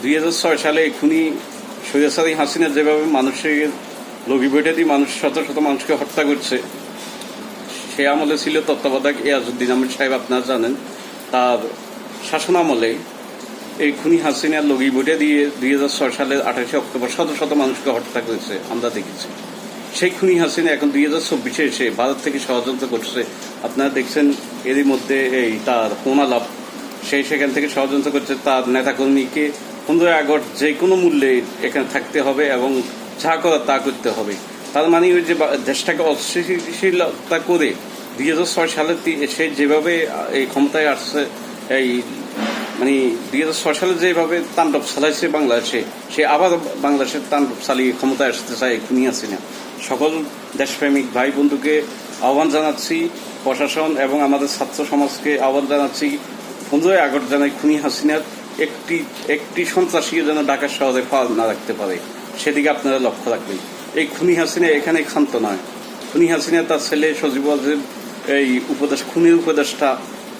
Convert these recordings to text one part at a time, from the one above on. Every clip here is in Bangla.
2006 সালে খুনি স্বৈরাচারী হাসিনা যেভাবে মানুষের লগি বইটা দিয়ে শত শত মানুষকে হত্যা করছে, সে আমলে ছিল তত্ত্বাবধায়ক এয়াজউদ্দিন আহমেদ সাহেব। আপনারা জানেন, তার শাসন আমলে এই খুনি হাসিনার লগি বইটা দিয়ে 2006 সালের 28 অক্টোবর শত শত মানুষকে হত্যা করেছে, আমরা দেখেছি। সেই খুনি হাসিনা এখন 2024-এ এসে ভারত থেকে ষড়যন্ত্র করছে। আপনারা দেখছেন এরই মধ্যে এই তার ফোন আলাপ, সেখান থেকে ষড়যন্ত্র করছে তার নেতাকর্মীকে 15 আগস্ট যে কোনো মূল্যে এখানে থাকতে হবে এবং যা করার তা করতে হবে। তার মানে ওই যে দেশটাকে অস্থিতিশীলতা করে 2006 সালে সে যেভাবে এই ক্ষমতায় আসছে, এই মানে 2006 সালে যেভাবে তাণ্ডব চালাইছে বাংলাদেশে, সে আবার বাংলাদেশের তাণ্ডব চালিয়ে ক্ষমতায় আসতে চায় খুনি হাসিনা। সকল দেশপ্রেমিক ভাই বন্ধুকে আহ্বান জানাচ্ছি, প্রশাসন এবং আমাদের ছাত্র সমাজকে আহ্বান জানাচ্ছি, 15 আগস্ট যেন খুনি হাসিনার একটি সন্ত্রাসীও যেন ঢাকা শহরে পা না রাখতে পারে, সেদিকে আপনারা লক্ষ্য রাখবেন। এই খুনি হাসিনা এখানে ক্ষান্ত নয়। খুনি হাসিনা তার ছেলে সজীব ওয়াজেদ, এই খুনির উপদেষ্টা,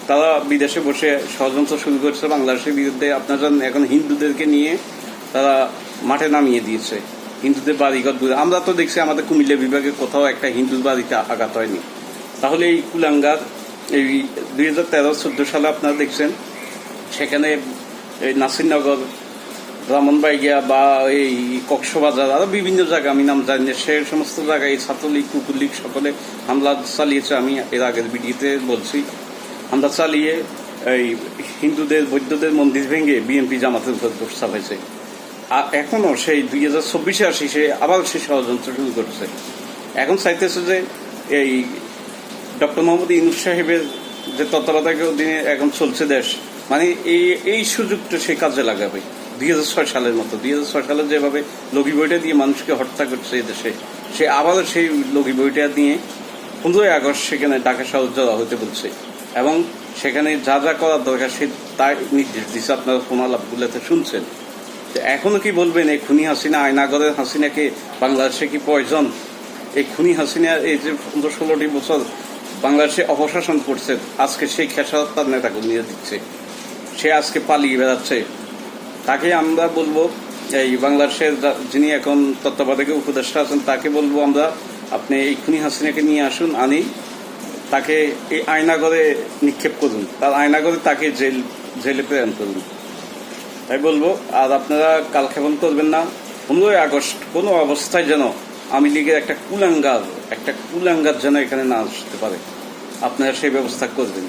তারা বিদেশে বসে ষড়যন্ত্র শুরু করেছে বাংলাদেশের বিরুদ্ধে। আপনারা জানেন এখন হিন্দুদেরকে নিয়ে তারা মাঠে নামিয়ে দিয়েছে, হিন্দুদের বাড়িঘর। আমরা তো দেখছি আমাদের কুমিল্লা বিভাগে কোথাও একটা হিন্দুর বাড়িতে আঘাত হয়নি। তাহলে এই কুলাঙ্গার এই 2013-14 সালে আপনারা দেখছেন সেখানে এই নাসিরনগর, ব্রাহ্মণবাড়িয়া বা এই কক্সবাজার আরো বিভিন্ন জায়গা, আমি নাম জানি না, সে সমস্ত জায়গায় এই ছাত্রলীগ কুকুরলীগ সকলে হামলা চালিয়েছে। আমি এর আগের ভিডিওতে বলছি, হামলা চালিয়ে এই হিন্দুদের বৌদ্ধদের মন্দির ভেঙে বিএনপি জামাতের উপর দোষ চালাইছে। আর এখনো সেই 2024-এ আসি সে আবার সে ষড়যন্ত্র শুরু করছে। এখন চাইতেছে যে এই ডক্টর মোহাম্মদ ইউনূস সাহেবের যে তত্ত্বাবধায়ক অধীনে এখন চলছে দেশ, মানে এই সুযোগটা সে কাজে লাগাবে 2006 সালের মতো। 2006 সালে যেভাবে লগি বইটা দিয়ে মানুষকে হত্যা করছে এই দেশে, সে আবারও সেই লগি বইটা নিয়ে 15 আগস্ট সেখানে ঢাকা শহর জড়ো হতে বলছে এবং সেখানে যা যা করার দরকার সে তাই নির্দেশ দিচ্ছে। আপনারা ফোন আলাপগুলোতে শুনছেন। এখনো কি বলবেন এই খুনি হাসিনা, আয়নাগরের হাসিনাকে বাংলাদেশে কি প্রয়োজন? এই খুনি হাসিনা এই যে 15-16টি বছর বাংলাদেশে অপশাসন করছে, আজকে সেই খেসারত তার নেতাকর্মীরা দিচ্ছে, সে আজকে পালিয়ে বেড়াচ্ছে। তাকে আমরা বলবো, এই বাংলাদেশের যিনি এখন তত্ত্বাবধায়ক উপদেষ্টা আছেন তাকে বলবো আমরা, আপনি এই খুনি হাসিনাকে নিয়ে আসুন, আনি তাকে এই আয়নাগরে নিক্ষেপ করুন, তার আয়নাগরে তাকে জেলে প্রেরণ করুন, তাই বলবো। আর আপনারা কালক্ষেপণ করবেন না। 15 আগস্ট কোনো অবস্থায় যেন আওয়ামী লীগের একটা কুলাঙ্গার যেন এখানে না আসতে পারে, আপনারা সেই ব্যবস্থা করবেন।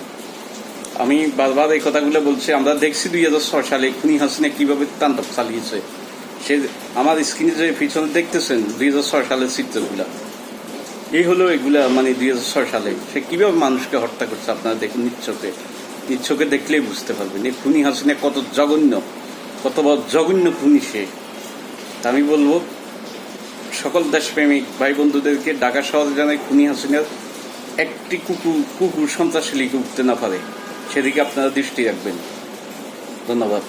আমি বারবার এই কথাগুলো বলছি। আমরা দেখছি 2006 সালে খুনি হাসিনা কিভাবে তাণ্ডব চালিয়েছে। সে আমার স্ক্রিনে যে পিছনে দেখতেছেন 2006 সালের চিত্রগুলা, এই হলো এগুলা, মানে 2006 সালে সে কিভাবে মানুষকে হত্যা করছে আপনারা দেখুন, নিচ্ছকে দেখলেই বুঝতে পারবেন এই খুনি হাসিনা কত বড় জঘন্য খুনি সে। আমি বলবো সকল দেশপ্রেমিক ভাই বন্ধুদেরকে, ঢাকা শহরে যেন খুনি হাসিনার একটি কুকুর সন্ত্রাসী লিগে উঠতে না পারে, সেদিকে আপনারা দৃষ্টি রাখবেন। ধন্যবাদ।